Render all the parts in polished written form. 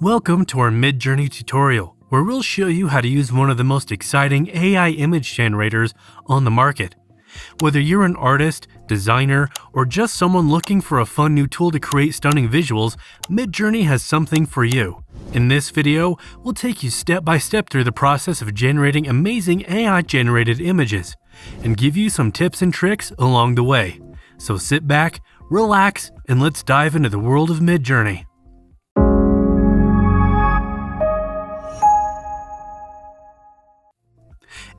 Welcome to our Midjourney tutorial, where we'll show you how to use one of the most exciting AI image generators on the market. Whether you're an artist, designer, or just someone looking for a fun new tool to create stunning visuals, Midjourney has something for you. In this video, we'll take you step by step through the process of generating amazing AI-generated images, and give you some tips and tricks along the way. So sit back, relax, and let's dive into the world of Midjourney.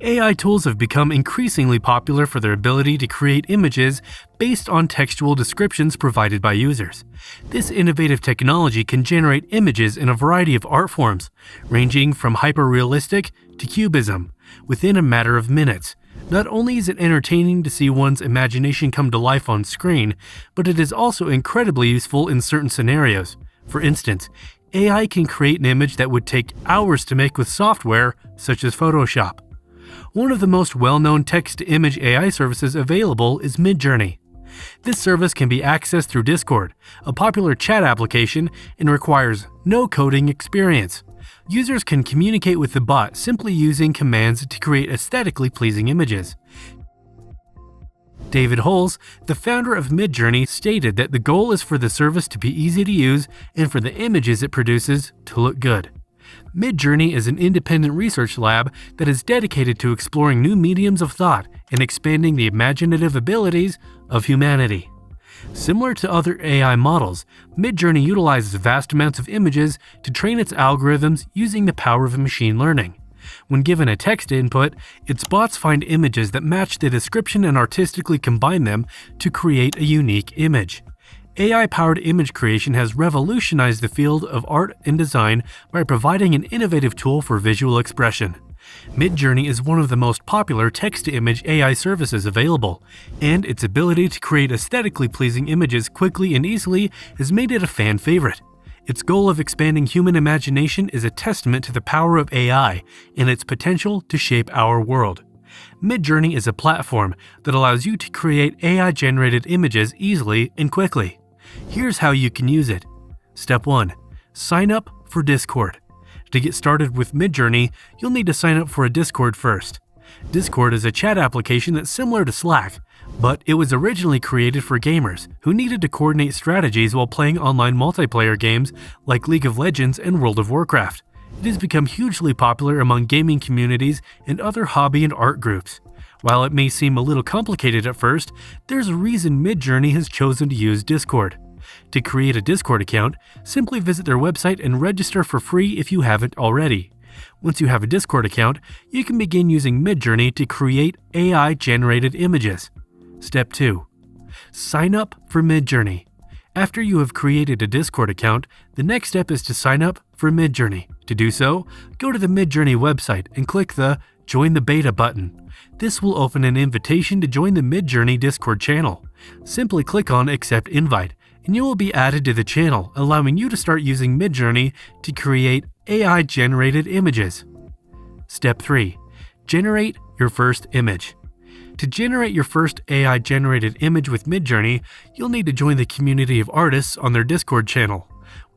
AI tools have become increasingly popular for their ability to create images based on textual descriptions provided by users. This innovative technology can generate images in a variety of art forms, ranging from hyper-realistic to cubism, within a matter of minutes. Not only is it entertaining to see one's imagination come to life on screen, but it is also incredibly useful in certain scenarios. For instance, AI can create an image that would take hours to make with software such as Photoshop. One of the most well-known text-to-image AI services available is Midjourney. This service can be accessed through Discord, a popular chat application, and requires no coding experience. Users can communicate with the bot simply using commands to create aesthetically pleasing images. David Holes, the founder of Midjourney, stated that the goal is for the service to be easy to use and for the images it produces to look good. Midjourney is an independent research lab that is dedicated to exploring new mediums of thought and expanding the imaginative abilities of humanity. Similar to other AI models, Midjourney utilizes vast amounts of images to train its algorithms using the power of machine learning. When given a text input, its bots find images that match the description and artistically combine them to create a unique image. AI-powered image creation has revolutionized the field of art and design by providing an innovative tool for visual expression. Midjourney is one of the most popular text-to-image AI services available, and its ability to create aesthetically pleasing images quickly and easily has made it a fan favorite. Its goal of expanding human imagination is a testament to the power of AI and its potential to shape our world. Midjourney is a platform that allows you to create AI-generated images easily and quickly. Here's how you can use it. Step 1. Sign up for Discord. To get started with Midjourney, you'll need to sign up for a Discord first. Discord is a chat application that's similar to Slack, but it was originally created for gamers who needed to coordinate strategies while playing online multiplayer games like League of Legends and World of Warcraft. It has become hugely popular among gaming communities and other hobby and art groups. While it may seem a little complicated at first, there's a reason Midjourney has chosen to use Discord. To create a Discord account, simply visit their website and register for free if you haven't already. Once you have a Discord account, you can begin using Midjourney to create AI-generated images. Step 2. Sign up for Midjourney. After you have created a Discord account, the next step is to sign up for Midjourney. To do so, go to the Midjourney website and click the Join the Beta button. This will open an invitation to join the Midjourney Discord channel. Simply click on Accept Invite, and you will be added to the channel, allowing you to start using Midjourney to create AI-generated images. Step 3. Generate your first image. To generate your first AI-generated image with Midjourney, you'll need to join the community of artists on their Discord channel.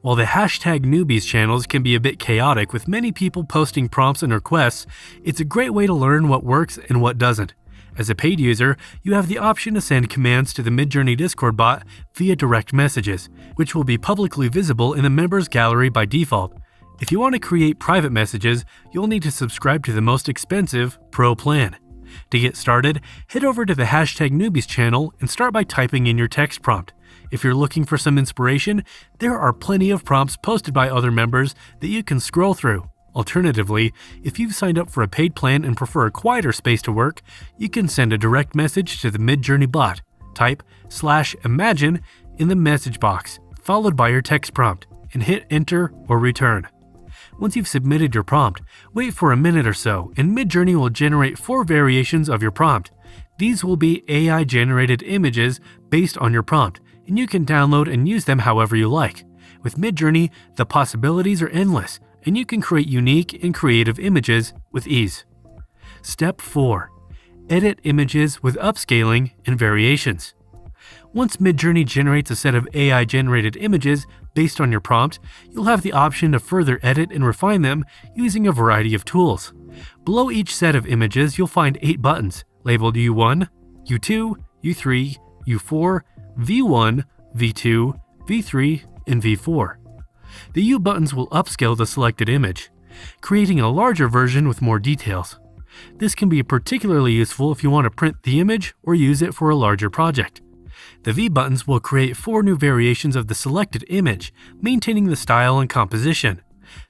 While the #newbies channels can be a bit chaotic with many people posting prompts and requests, it's a great way to learn what works and what doesn't. As a paid user, you have the option to send commands to the Midjourney Discord bot via direct messages, which will be publicly visible in the members gallery by default. If you want to create private messages, you'll need to subscribe to the most expensive Pro plan. To get started, head over to the #newbies channel and start by typing in your text prompt. If you're looking for some inspiration, there are plenty of prompts posted by other members that you can scroll through. Alternatively, if you've signed up for a paid plan and prefer a quieter space to work, you can send a direct message to the Midjourney bot. Type /imagine in the message box, followed by your text prompt, and hit enter or return. Once you've submitted your prompt, wait for a minute or so, and Midjourney will generate 4 variations of your prompt. These will be AI-generated images based on your prompt, and you can download and use them however you like. With Midjourney, the possibilities are endless, and you can create unique and creative images with ease. Step 4. Edit images with upscaling and variations. Once Midjourney generates a set of AI-generated images based on your prompt, you'll have the option to further edit and refine them using a variety of tools. Below each set of images, you'll find 8 buttons, labeled U1, U2, U3, U4, V1, V2, V3, and V4. The U buttons will upscale the selected image, creating a larger version with more details. This can be particularly useful if you want to print the image or use it for a larger project. The V buttons will create 4 new variations of the selected image, maintaining the style and composition.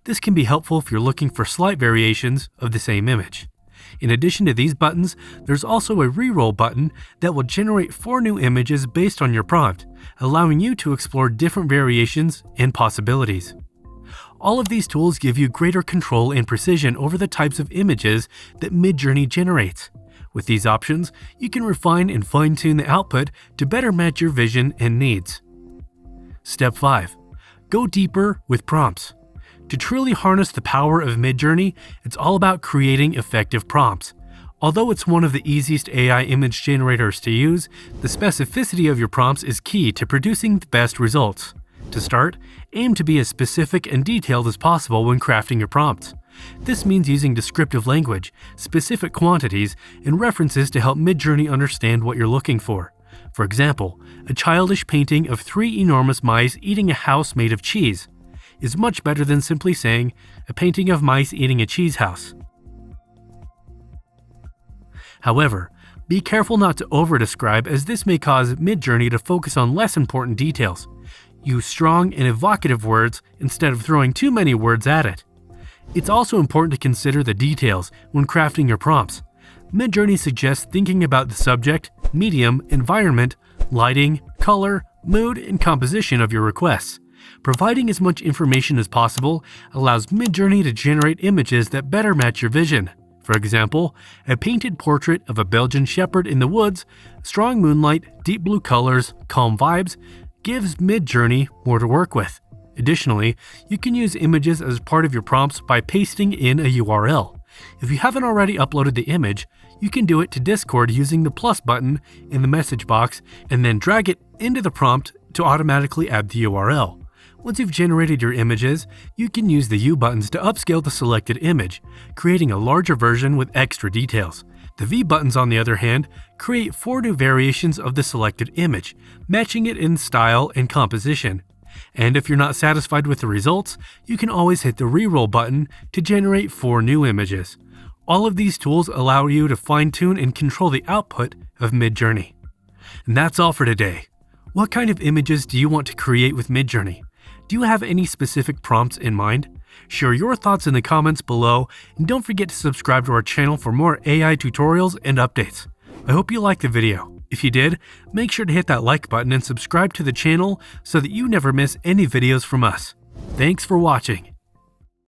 This can be helpful if you're looking for slight variations of the same image. In addition to these buttons, there's also a reroll button that will generate 4 new images based on your prompt, allowing you to explore different variations and possibilities. All of these tools give you greater control and precision over the types of images that Midjourney generates. With these options, you can refine and fine-tune the output to better match your vision and needs. Step 5. Go deeper with prompts. To truly harness the power of Midjourney, it's all about creating effective prompts. Although it's one of the easiest AI image generators to use, the specificity of your prompts is key to producing the best results. To start, aim to be as specific and detailed as possible when crafting your prompts. This means using descriptive language, specific quantities, and references to help Midjourney understand what you're looking for. For example, a childish painting of 3 enormous mice eating a house made of cheese is much better than simply saying, a painting of mice eating a cheese house. However, be careful not to over-describe, as this may cause Midjourney to focus on less important details. Use strong and evocative words instead of throwing too many words at it. It's also important to consider the details when crafting your prompts. Midjourney suggests thinking about the subject, medium, environment, lighting, color, mood, and composition of your requests. Providing as much information as possible allows Midjourney to generate images that better match your vision. For example, a painted portrait of a Belgian shepherd in the woods, strong moonlight, deep blue colors, calm vibes, gives Midjourney more to work with. Additionally, you can use images as part of your prompts by pasting in a URL. If you haven't already uploaded the image, you can do it to Discord using the plus button in the message box and then drag it into the prompt to automatically add the URL. Once you've generated your images, you can use the U buttons to upscale the selected image, creating a larger version with extra details. The V buttons, on the other hand, create 4 new variations of the selected image, matching it in style and composition. And if you're not satisfied with the results, you can always hit the reroll button to generate 4 new images. All of these tools allow you to fine-tune and control the output of Midjourney. And that's all for today. What kind of images do you want to create with Midjourney? Do you have any specific prompts in mind? Share your thoughts in the comments below, and don't forget to subscribe to our channel for more AI tutorials and updates. I hope you liked the video. If you did, make sure to hit that like button and subscribe to the channel so that you never miss any videos from us. Thanks for watching.